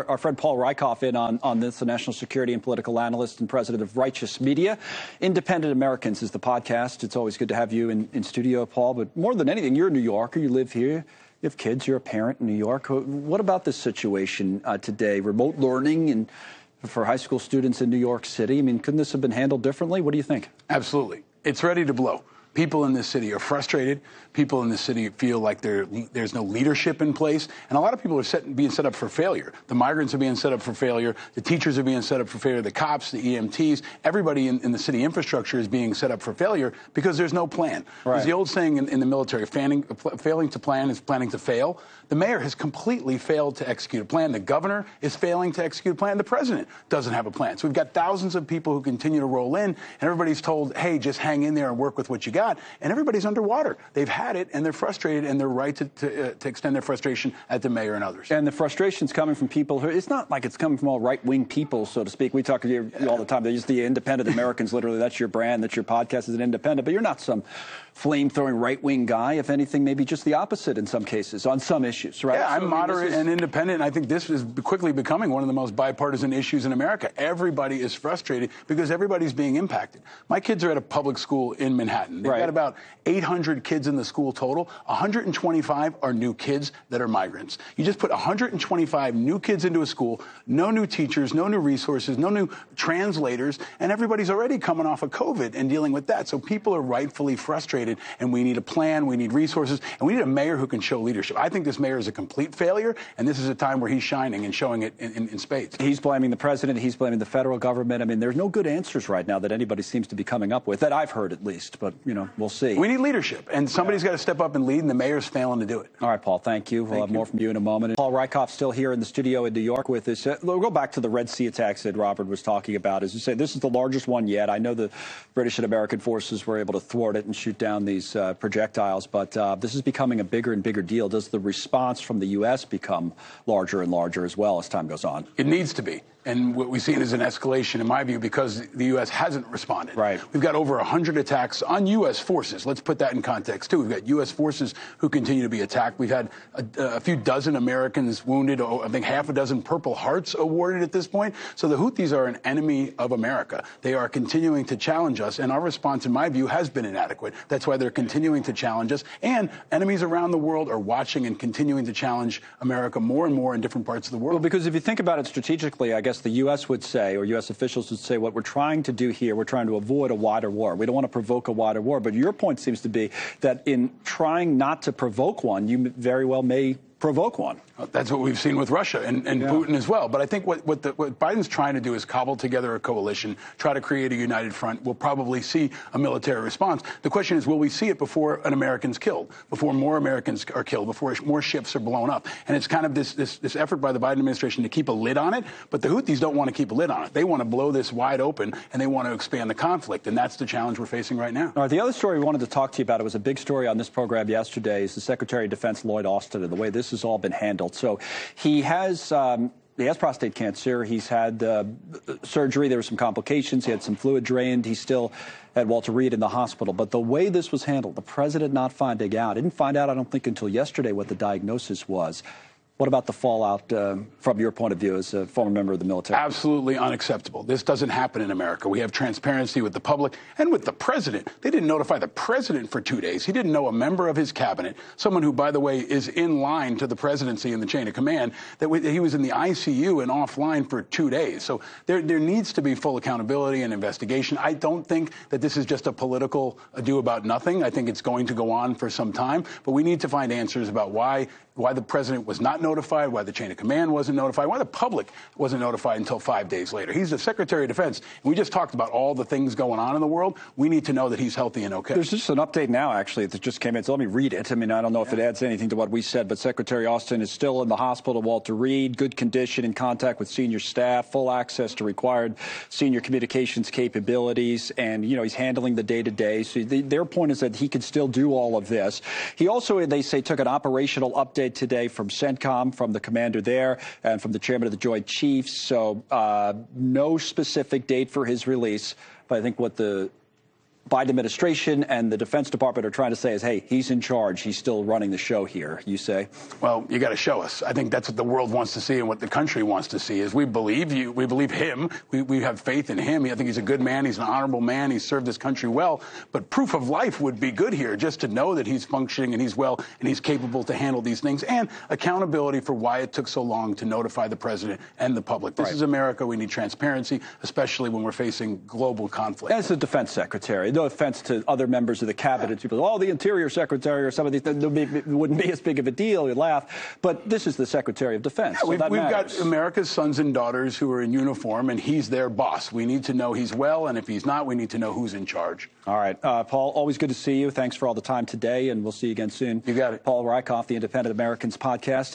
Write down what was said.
Our friend Paul Rieckhoff in on this, the national security and political analyst and president of Righteous Media. Independent Americans is the podcast. It's always good to have you in studio, Paul. But more than anything, you're a New Yorker. You live here. You have kids. You're a parent in New York. What about this situation today? Remote learning and for high school students in New York City. I mean, couldn't this have been handled differently? What do you think? Absolutely. It's ready to blow. People in this city are frustrated. People in this city feel like there's no leadership in place. And a lot of people are being set up for failure. The migrants are being set up for failure. The teachers are being set up for failure. The cops, the EMTs, everybody in the city infrastructure is being set up for failure because there's no plan. Right. There's the old saying in the military, failing to plan is planning to fail. The mayor has completely failed to execute a plan. The governor is failing to execute a plan. The president doesn't have a plan. So we've got thousands of people who continue to roll in, and everybody's told, hey, just hang in there and work with what you got. And everybody's underwater. They've had it, and they're frustrated, and they're right to extend their frustration at the mayor and others. And the frustration's coming from people who, it's not like it's coming from all right-wing people, so to speak. We talk to you all the time. They're just the independent Americans, literally. That's your brand. That's your podcast as an independent. But you're not some flame-throwing right-wing guy. If anything, maybe just the opposite in some cases, on some issues, right? Yeah, I'm moderate and independent, and I think this is quickly becoming one of the most bipartisan issues in America. Everybody is frustrated because everybody's being impacted. My kids are at a public school in Manhattan. They've got about 800 kids in the school total. 125 are new kids that are migrants. You just put 125 new kids into a school, no new teachers, no new resources, no new translators, and everybody's already coming off of COVID and dealing with that. So people are rightfully frustrated, and we need a plan, we need resources, and we need a mayor who can show leadership. I think this mayor is a complete failure, and this is a time where he's shining and showing it in spades. He's blaming the president. He's blaming the federal government. I mean, there's no good answers right now that anybody seems to be coming up with, that I've heard at least, but, you know, we'll see. We need leadership, and somebody's got to step up and lead, and the mayor's failing to do it. All right, Paul, thank you. We'll have more from you in a moment. Paul Rieckhoff still here in the studio in New York with us. We'll go back to the Red Sea attacks that Robert was talking about. As you say, this is the largest one yet. I know the British and American forces were able to thwart it and shoot down these projectiles, but this is becoming a bigger and bigger deal. Does the response from the U.S. become larger and larger as well as time goes on? It needs to be. And what we've seen is an escalation, in my view, because the U.S. hasn't responded. Right. We've got over 100 attacks on U.S. forces. Let's put that in context, too. We've got U.S. forces who continue to be attacked. We've had a few dozen Americans wounded, I think half a dozen Purple Hearts awarded at this point. So the Houthis are an enemy of America. They are continuing to challenge us, and our response, in my view, has been inadequate. That's why they're continuing to challenge us. And enemies around the world are watching and continuing to challenge America more and more in different parts of the world. Well, because if you think about it strategically, I guess the U.S. would say, or U.S. officials would say, what we're trying to do here, we're trying to avoid a wider war. We don't want to provoke a wider war. But your point seems to be that in trying not to provoke one, you very well may provoke one. That's what we've seen with Russia and Putin as well. But I think what Biden's trying to do is cobble together a coalition, try to create a united front. We'll probably see a military response. The question is, will we see it before an American's killed, before more Americans are killed, before more ships are blown up? And it's kind of this effort by the Biden administration to keep a lid on it. But the Houthis don't want to keep a lid on it. They want to blow this wide open, and they want to expand the conflict. And that's the challenge we're facing right now. All right, the other story we wanted to talk to you about, it was a big story on this program yesterday, is the Secretary of Defense, Lloyd Austin, and the way this has all been handled. So he has prostate cancer. He's had surgery. There were some complications. He had some fluid drained. He's still at Walter Reed in the hospital. But the way this was handled, the president not finding out, didn't find out, I don't think, until yesterday what the diagnosis was. What about the fallout from your point of view as a former member of the military? Absolutely unacceptable. This doesn't happen in America. We have transparency with the public and with the president. They didn't notify the president for 2 days. He didn't know a member of his cabinet, someone who, by the way, is in line to the presidency in the chain of command, that he was in the ICU and offline for 2 days. So there needs to be full accountability and investigation. I don't think that this is just a political ado about nothing. I think it's going to go on for some time. But we need to find answers about why the president was not notified, why the chain of command wasn't notified, why the public wasn't notified until 5 days later. He's the Secretary of Defense. And we just talked about all the things going on in the world. We need to know that he's healthy and okay. There's just an update now, actually, that just came in. So let me read it. I mean, I don't know if it adds anything to what we said, but Secretary Austin is still in the hospital at Walter Reed, good condition, in contact with senior staff, full access to required senior communications capabilities, and, you know, he's handling the day-to-day. So their point is that he can still do all of this. He also, they say, took an operational update today from CENTCOM, from the commander there, and from the chairman of the Joint Chiefs. So no specific date for his release. But I think what the Biden administration and the Defense Department are trying to say is, hey, he's in charge. He's still running the show here, you say? Well, you got to show us. I think that's what the world wants to see and what the country wants to see is we believe you. We believe him. We have faith in him. I think he's a good man. He's an honorable man. He's served this country well. But proof of life would be good here, just to know that he's functioning and he's well and he's capable to handle these things, and accountability for why it took so long to notify the president and the public. This is America. We need transparency, especially when we're facing global conflict. As the defense secretary, no offense to other members of the cabinet, people, oh, the interior secretary or some of these, it wouldn't be as big of a deal, you'd laugh. But this is the secretary of defense. Yeah, so we've got America's sons and daughters who are in uniform, and he's their boss. We need to know he's well, and if he's not, we need to know who's in charge. All right. Paul, always good to see you. Thanks for all the time today, and we'll see you again soon. You got it. Paul Rieckhoff, the Independent Americans podcast.